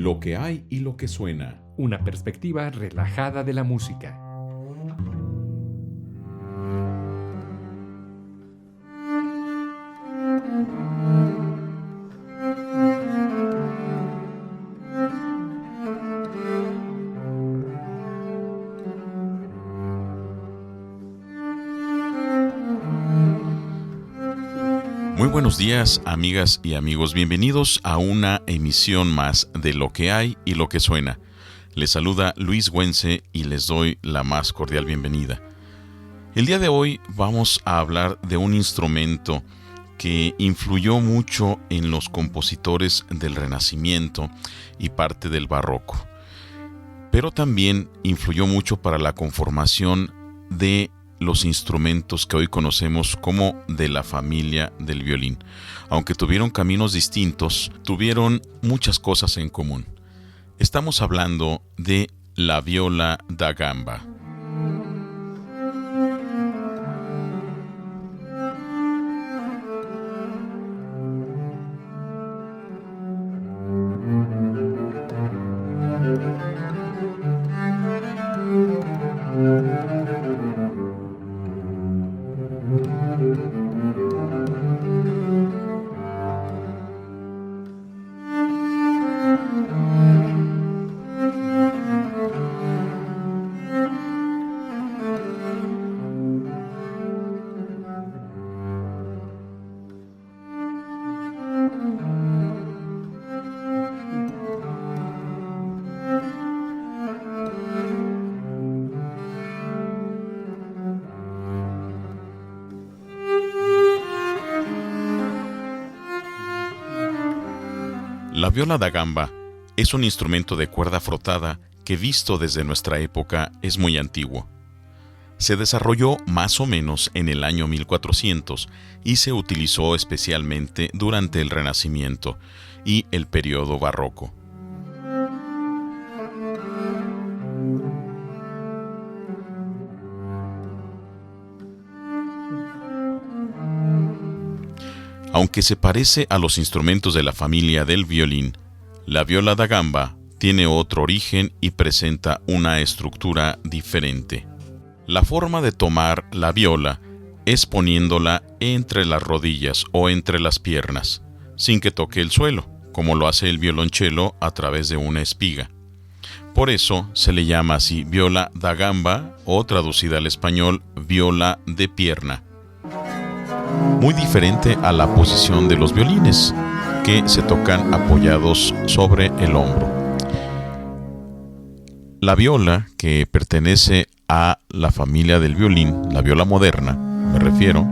Lo que hay y lo que suena. Una perspectiva relajada de la música. Muy buenos días, amigas y amigos. Bienvenidos a una emisión más de Lo que hay y lo que suena. Les saluda Luis Güense y les doy la más cordial bienvenida. El día de hoy vamos a hablar de un instrumento que influyó mucho en los compositores del Renacimiento y parte del Barroco, pero también influyó mucho para la conformación de los instrumentos que hoy conocemos como de la familia del violín. Aunque tuvieron caminos distintos, tuvieron muchas cosas en común. Estamos hablando de la viola da gamba. La viola da gamba es un instrumento de cuerda frotada que, visto desde nuestra época, es muy antiguo. Se desarrolló más o menos en el año 1400 y se utilizó especialmente durante el Renacimiento y el periodo barroco. Aunque se parece a los instrumentos de la familia del violín, la viola da gamba tiene otro origen y presenta una estructura diferente. La forma de tomar la viola es poniéndola entre las rodillas o entre las piernas, sin que toque el suelo, como lo hace el violonchelo a través de una espiga. Por eso se le llama así viola da gamba o, traducida al español, viola de pierna. Muy diferente a la posición de los violines, que se tocan apoyados sobre el hombro. La viola, que pertenece a la familia del violín, la viola moderna, me refiero,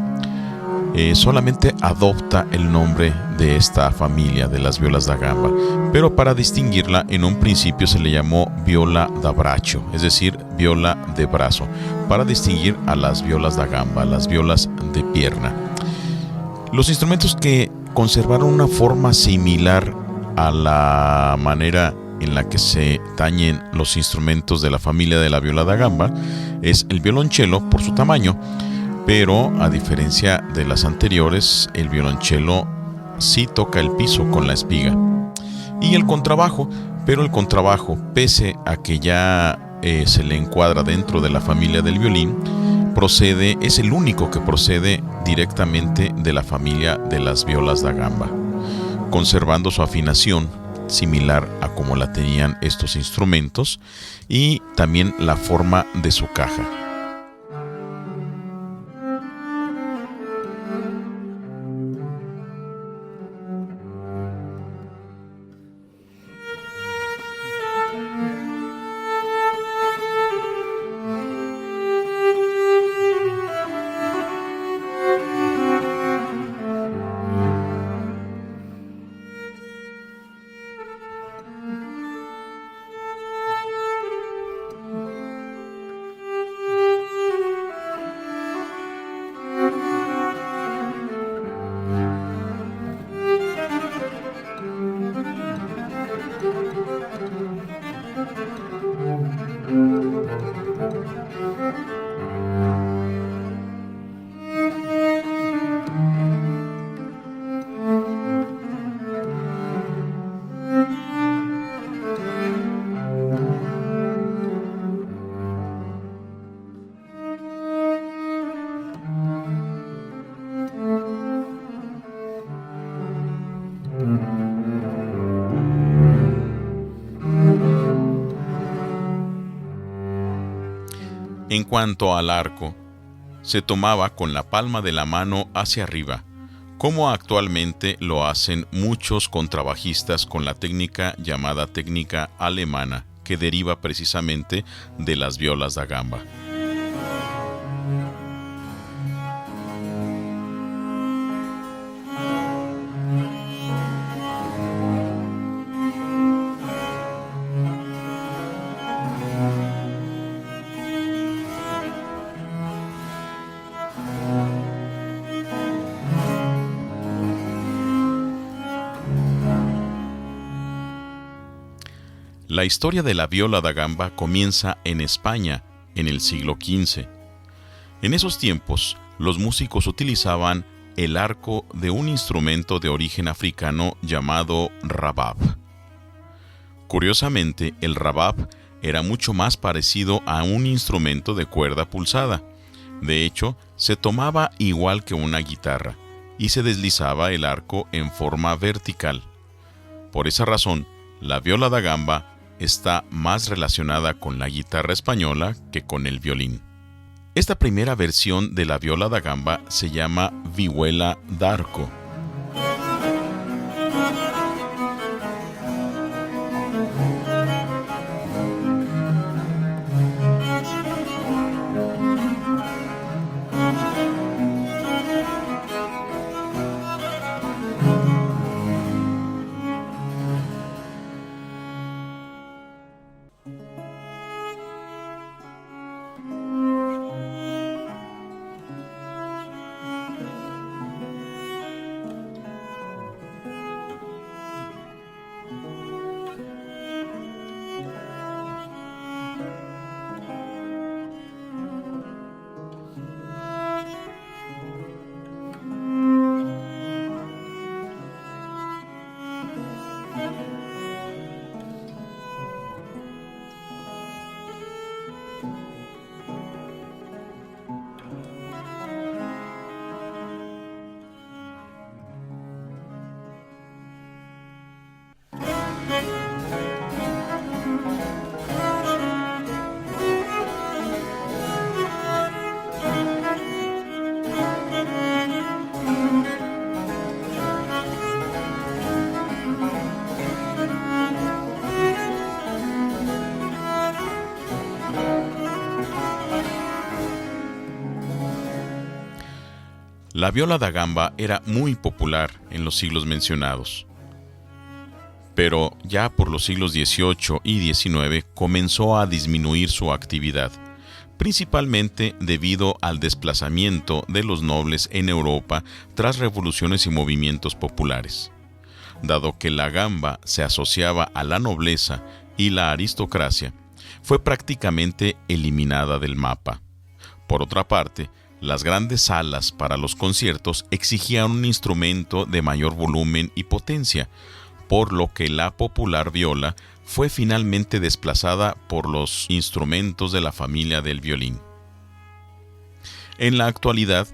solamente adopta el nombre de esta familia de las violas da gamba, pero para distinguirla en un principio se le llamó viola da braccio, es decir, viola de brazo, para distinguir a las violas da gamba, las violas de pierna. Los instrumentos que conservaron una forma similar a la manera en la que se tañen los instrumentos de la familia de la viola da gamba es el violonchelo por su tamaño, pero a diferencia de las anteriores, el violonchelo sí toca el piso con la espiga. Y el contrabajo, pero el contrabajo, pese a que ya se le encuadra dentro de la familia del violín, es el único que procede directamente de la familia de las violas da gamba, conservando su afinación similar a como la tenían estos instrumentos y también la forma de su caja. En cuanto al arco, se tomaba con la palma de la mano hacia arriba, como actualmente lo hacen muchos contrabajistas con la técnica llamada técnica alemana, que deriva precisamente de las violas da gamba. La historia de la viola da gamba comienza en España, en el siglo XV. En esos tiempos, los músicos utilizaban el arco de un instrumento de origen africano llamado rabab. Curiosamente, el rabab era mucho más parecido a un instrumento de cuerda pulsada. De hecho, se tomaba igual que una guitarra y se deslizaba el arco en forma vertical. Por esa razón, la viola da gamba está más relacionada con la guitarra española que con el violín. Esta primera versión de la viola da gamba se llama vihuela d'arco. La viola da gamba era muy popular en los siglos mencionados, pero ya por los siglos XVIII y XIX comenzó a disminuir su actividad, principalmente debido al desplazamiento de los nobles en Europa tras revoluciones y movimientos populares. Dado que la gamba se asociaba a la nobleza y la aristocracia, fue prácticamente eliminada del mapa. Por otra parte, las grandes salas para los conciertos exigían un instrumento de mayor volumen y potencia, por lo que la popular viola fue finalmente desplazada por los instrumentos de la familia del violín. En la actualidad,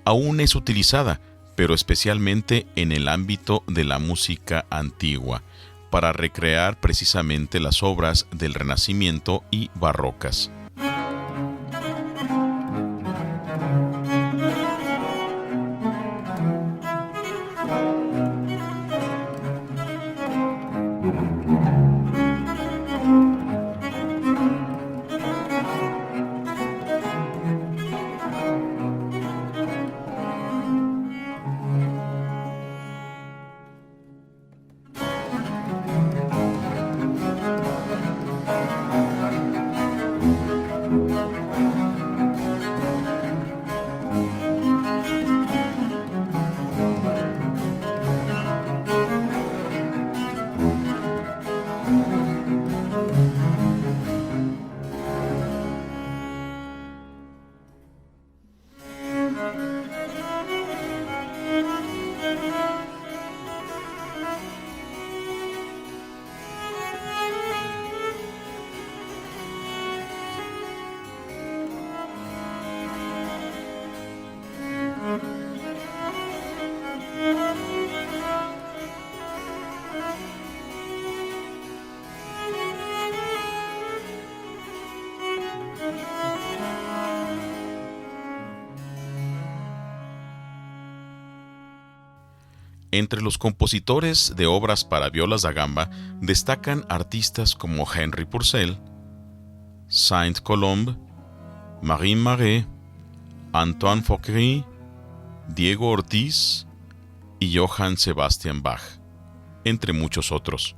aún es utilizada, pero especialmente en el ámbito de la música antigua, para recrear precisamente las obras del Renacimiento y barrocas. Entre los compositores de obras para violas da gamba destacan artistas como Henry Purcell, Saint-Colombe, Marine Maré, Antoine Fauquery, Diego Ortiz y Johann Sebastian Bach, entre muchos otros.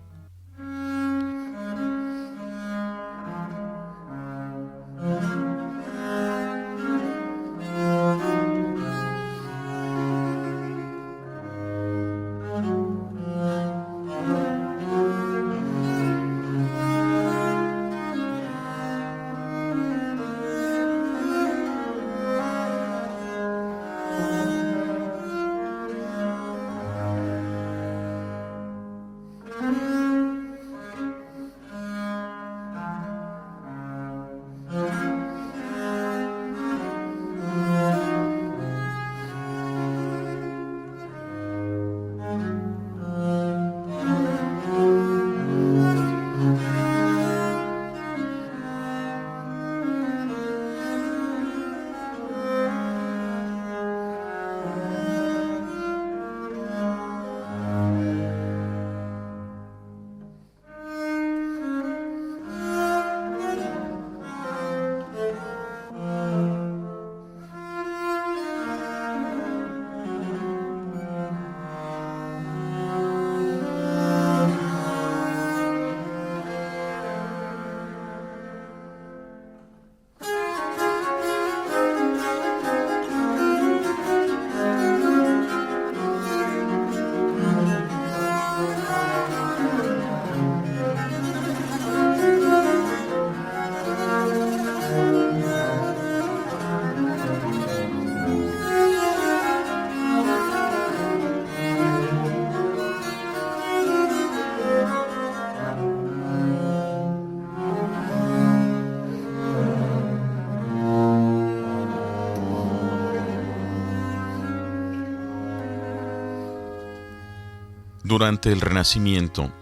Durante el Renacimiento,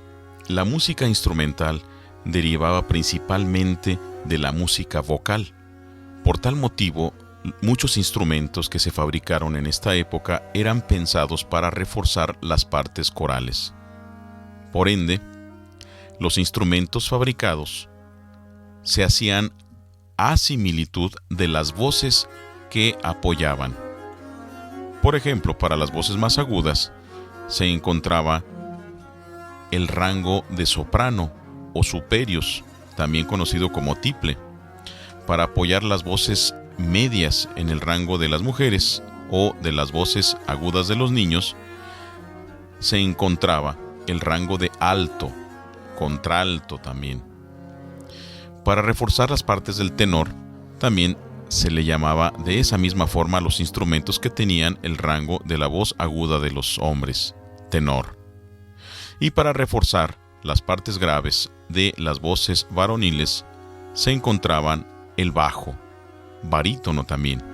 la música instrumental derivaba principalmente de la música vocal. Por tal motivo, muchos instrumentos que se fabricaron en esta época eran pensados para reforzar las partes corales. Por ende, los instrumentos fabricados se hacían a similitud de las voces que apoyaban. Por ejemplo, para las voces más agudas, se encontraba el rango de soprano o superius, también conocido como tiple, para apoyar las voces medias en el rango de las mujeres o de las voces agudas de los niños. Se encontraba el rango de alto, contralto también. Para reforzar las partes del tenor, también se le llamaba de esa misma forma a los instrumentos que tenían el rango de la voz aguda de los hombres, tenor. Y para reforzar las partes graves de las voces varoniles se encontraban el bajo, barítono también.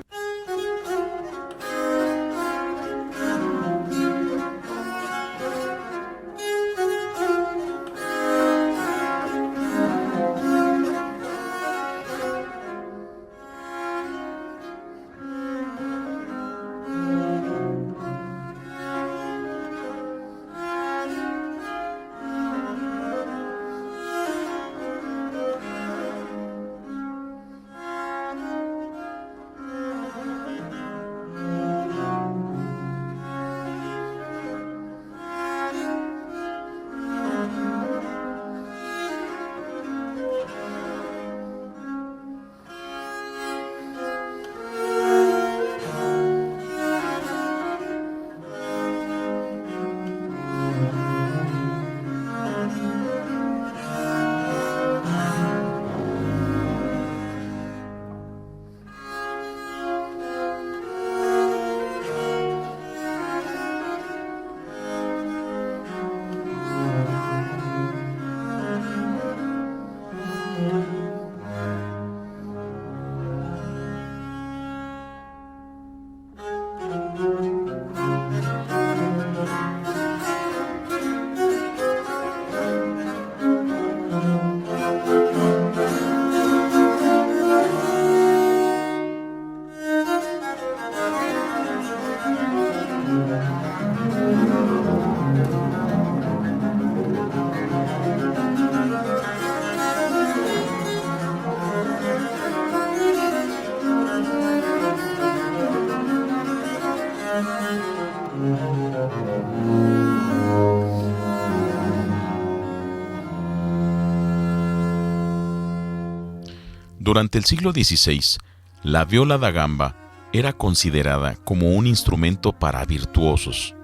Durante el siglo XVI, la viola da gamba era considerada como un instrumento para virtuosos.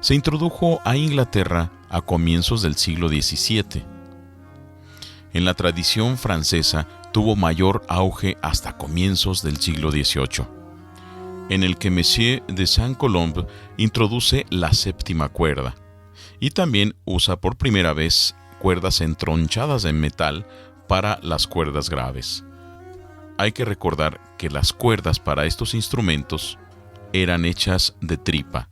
Se introdujo a Inglaterra a comienzos del siglo XVII. En la tradición francesa tuvo mayor auge hasta comienzos del siglo XVIII, en el que Monsieur de Saint-Colombe introduce la séptima cuerda y también usa por primera vez cuerdas entronchadas en metal para las cuerdas graves. Hay que recordar que las cuerdas para estos instrumentos eran hechas de tripa.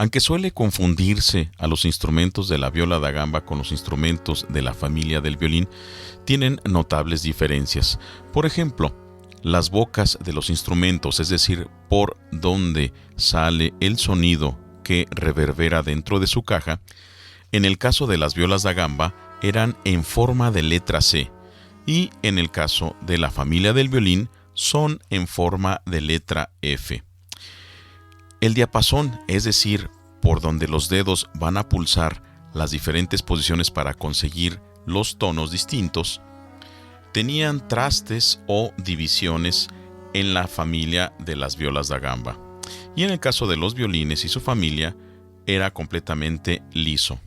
Aunque suele confundirse a los instrumentos de la viola da gamba con los instrumentos de la familia del violín, tienen notables diferencias. Por ejemplo, las bocas de los instrumentos, es decir, por donde sale el sonido que reverbera dentro de su caja, en el caso de las violas da gamba eran en forma de letra C y en el caso de la familia del violín son en forma de letra F. El diapasón, es decir, por donde los dedos van a pulsar las diferentes posiciones para conseguir los tonos distintos, tenían trastes o divisiones en la familia de las violas da gamba. Y en el caso de los violines y su familia, era completamente liso.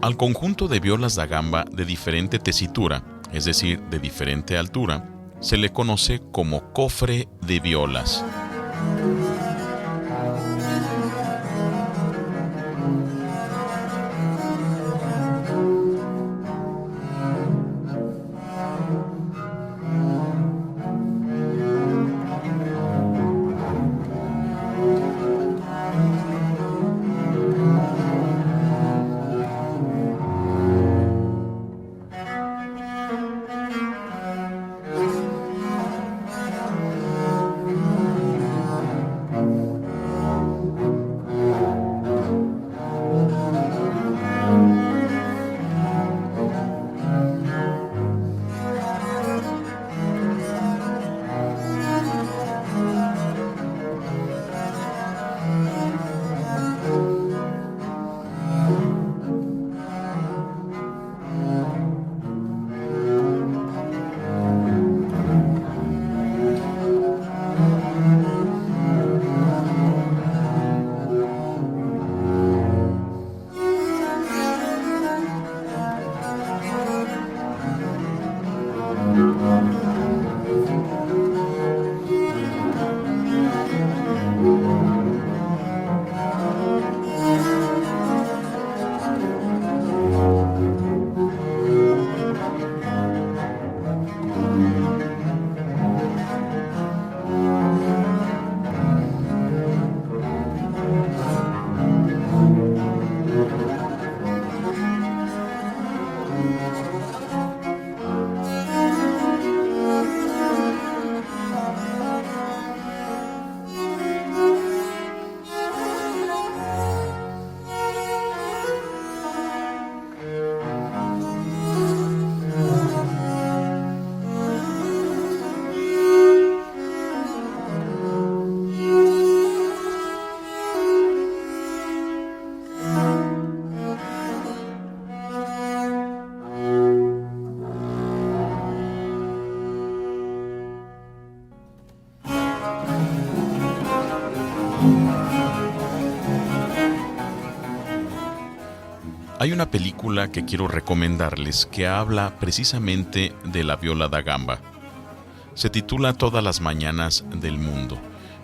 Al conjunto de violas da gamba de diferente tesitura, es decir, de diferente altura, se le conoce como cofre de violas. Hay una película que quiero recomendarles que habla precisamente de la viola da gamba. Se titula Todas las mañanas del mundo,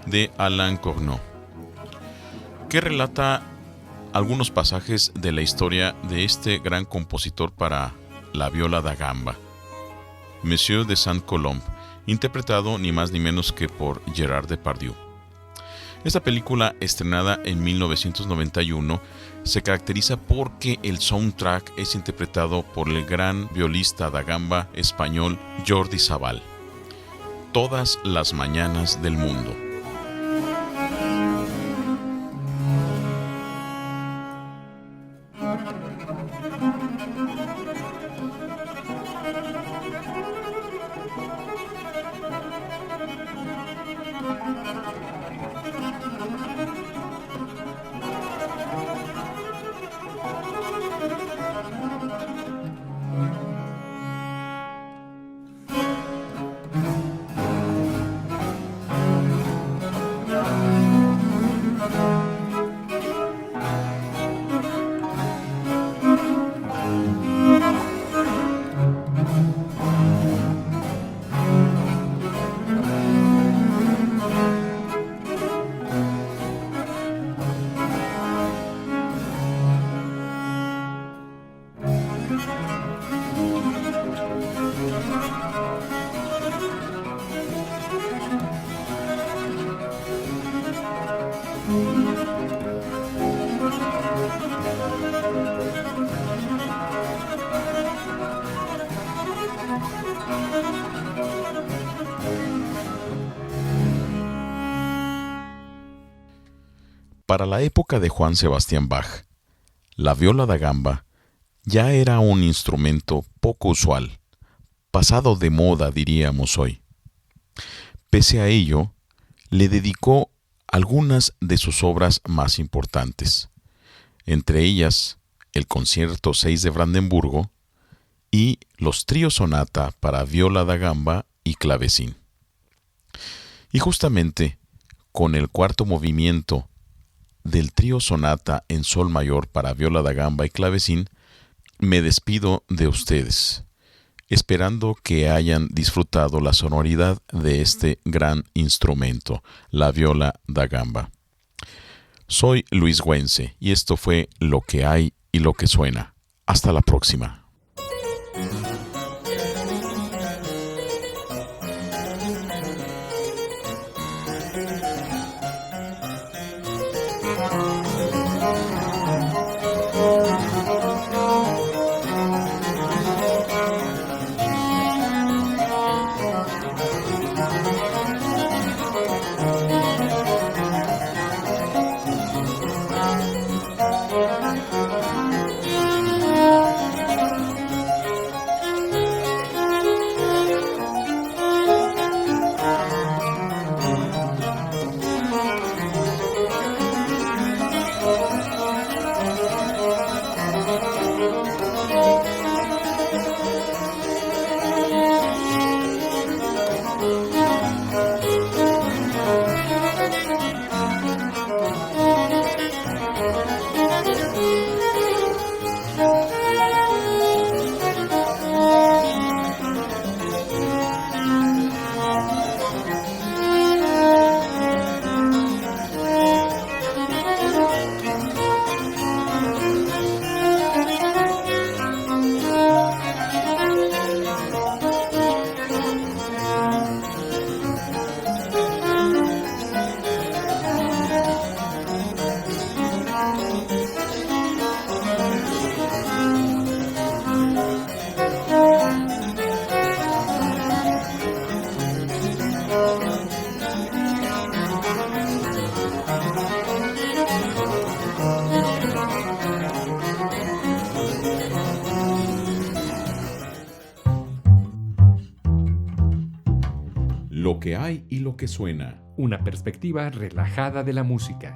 de Alain Corneau, que relata algunos pasajes de la historia de este gran compositor para la viola da gamba, Monsieur de Saint-Colombe, interpretado ni más ni menos que por Gérard Depardieu. Esta película, estrenada en 1991, se caracteriza porque el soundtrack es interpretado por el gran violista da gamba español Jordi Savall. Todas las mañanas del mundo. Para la época de Juan Sebastián Bach, la viola da gamba ya era un instrumento poco usual, pasado de moda diríamos hoy. Pese a ello, le dedicó algunas de sus obras más importantes, entre ellas el Concierto 6 de Brandenburgo y los tríos sonata para viola da gamba y clavecín. Y justamente con el cuarto movimiento del trío sonata en sol mayor para viola da gamba y clavecín, me despido de ustedes, esperando que hayan disfrutado la sonoridad de este gran instrumento, la viola da gamba. Soy Luis Güense y esto fue Lo que hay y lo que suena. Hasta la próxima. lo que hay y lo que suena. Una perspectiva relajada de la música.